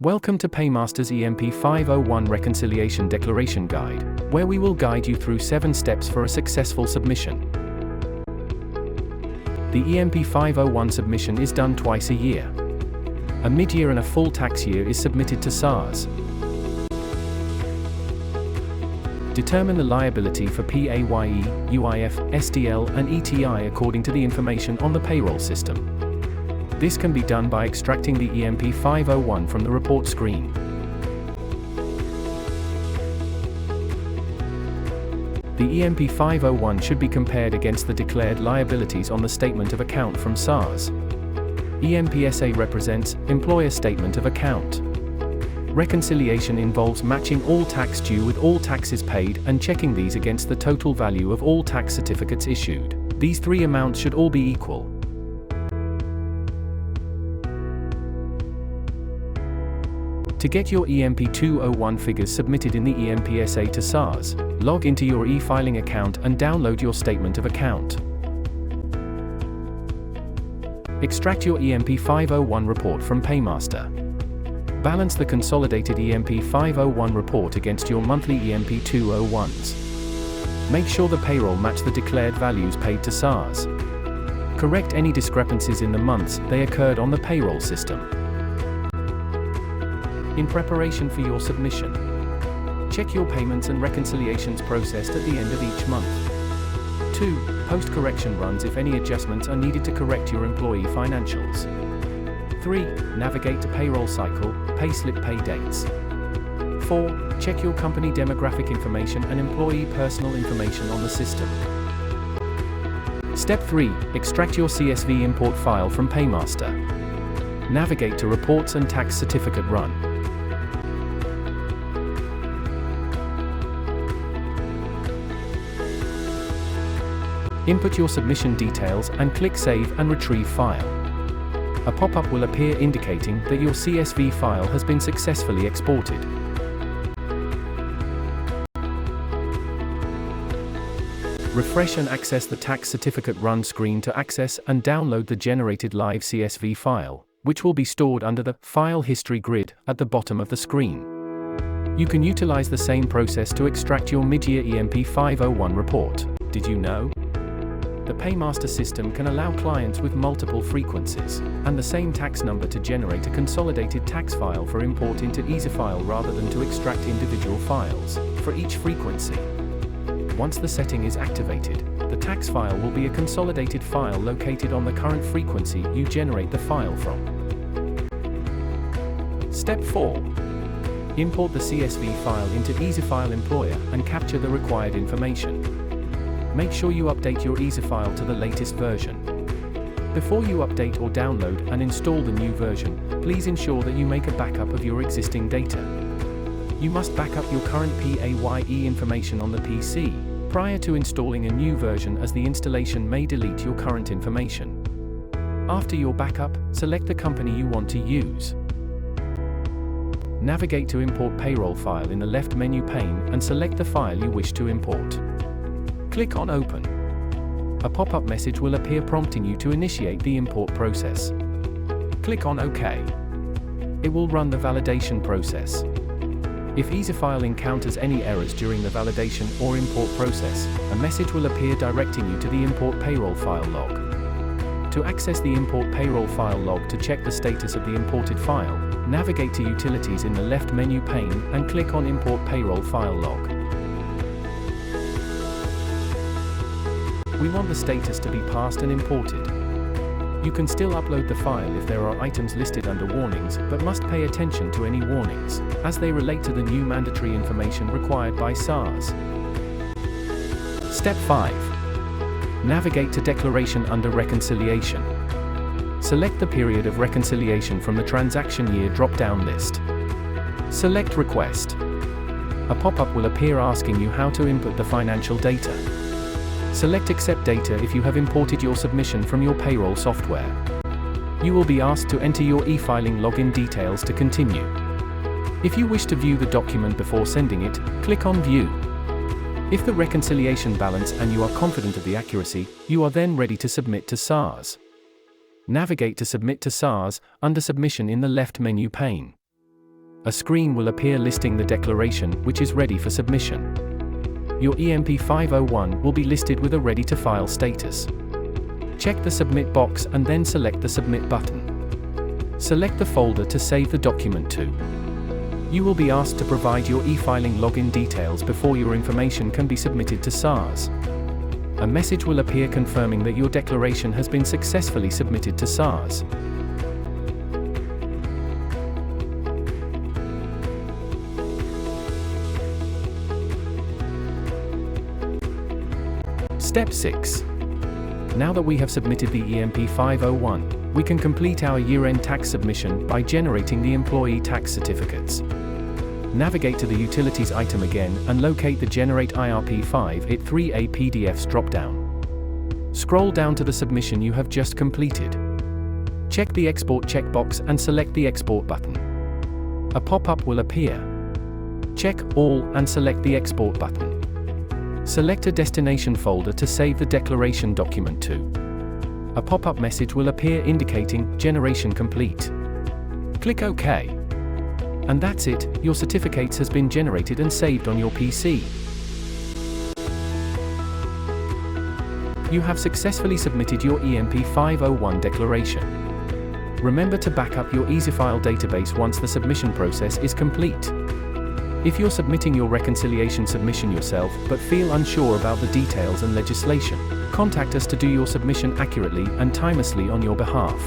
Welcome to Paymaster's EMP501 Reconciliation Declaration Guide, where we will guide you through 7 steps for a successful submission. The EMP501 submission is done twice a year. A mid-year and a full tax year is submitted to SARS. Determine the liability for PAYE, UIF, SDL, and ETI according to the information on the payroll system. This can be done by extracting the EMP501 from the report screen. The EMP501 should be compared against the declared liabilities on the statement of account from SARS. EMPSA represents Employer Statement of Account. Reconciliation involves matching all tax due with all taxes paid and checking these against the total value of all tax certificates issued. These 3 amounts should all be equal. To get your EMP201 figures submitted in the EMPSA to SARS, log into your e-filing account and download your statement of account. Extract your EMP501 report from Paymaster. Balance the consolidated EMP501 report against your monthly EMP201s. Make sure the payroll match the declared values paid to SARS. Correct any discrepancies in the months they occurred on the payroll system. In preparation for your submission, check your payments and reconciliations processed at the end of each month. 2. Post correction runs if any adjustments are needed to correct your employee financials. 3. Navigate to payroll cycle, payslip pay dates. 4. Check your company demographic information and employee personal information on the system. Step 3. Extract your CSV import file from Paymaster. Navigate to Reports and Tax Certificate Run. Input your submission details and click Save and Retrieve File. A pop-up will appear indicating that your CSV file has been successfully exported. Refresh and access the Tax Certificate Run screen to access and download the generated live CSV file, which will be stored under the File History grid at the bottom of the screen. You can utilize the same process to extract your mid-year EMP501 report. Did you know? The Paymaster system can allow clients with multiple frequencies and the same tax number to generate a consolidated tax file for import into EasyFile rather than to extract individual files for each frequency. Once the setting is activated, the tax file will be a consolidated file located on the current frequency you generate the file from. Step 4. Import the CSV file into EasyFile Employer and capture the required information. Make sure you update your EasyFile to the latest version. Before you update or download and install the new version, please ensure that you make a backup of your existing data. You must back up your current PAYE information on the PC prior to installing a new version, as the installation may delete your current information. After your backup, select the company you want to use. Navigate to Import Payroll File in the left menu pane and select the file you wish to import. Click on Open. A pop-up message will appear prompting you to initiate the import process. Click on OK. It will run the validation process. If EasyFile encounters any errors during the validation or import process, a message will appear directing you to the Import Payroll File log. To access the Import Payroll File log to check the status of the imported file, navigate to Utilities in the left menu pane and click on Import Payroll File log. We want the status to be passed and imported. You can still upload the file if there are items listed under warnings, but must pay attention to any warnings, as they relate to the new mandatory information required by SARS. Step 5. Navigate to Declaration under Reconciliation. Select the period of reconciliation from the Transaction Year drop-down list. Select Request. A pop-up will appear asking you how to input the financial data. Select Accept Data if you have imported your submission from your payroll software. You will be asked to enter your e-filing login details to continue. If you wish to view the document before sending it, click on View. If the reconciliation balance and you are confident of the accuracy, you are then ready to submit to SARS. Navigate to Submit to SARS under Submission in the left menu pane. A screen will appear listing the declaration, which is ready for submission. Your EMP501 will be listed with a ready-to-file status. Check the Submit box and then select the Submit button. Select the folder to save the document to. You will be asked to provide your e-filing login details before your information can be submitted to SARS. A message will appear confirming that your declaration has been successfully submitted to SARS. Step 6. Now that we have submitted the EMP501, we can complete our year-end tax submission by generating the employee tax certificates. Navigate to the Utilities item again and locate the Generate IRP583A PDFs drop-down. Scroll down to the submission you have just completed. Check the Export checkbox and select the Export button. A pop-up will appear. Check All and select the Export button. Select a destination folder to save the declaration document to. A pop-up message will appear indicating Generation Complete. Click OK. And that's it, your certificates has been generated and saved on your PC. You have successfully submitted your EMP501 declaration. Remember to back up your EasyFile database once the submission process is complete. If you're submitting your reconciliation submission yourself but feel unsure about the details and legislation, contact us to do your submission accurately and timelessly on your behalf.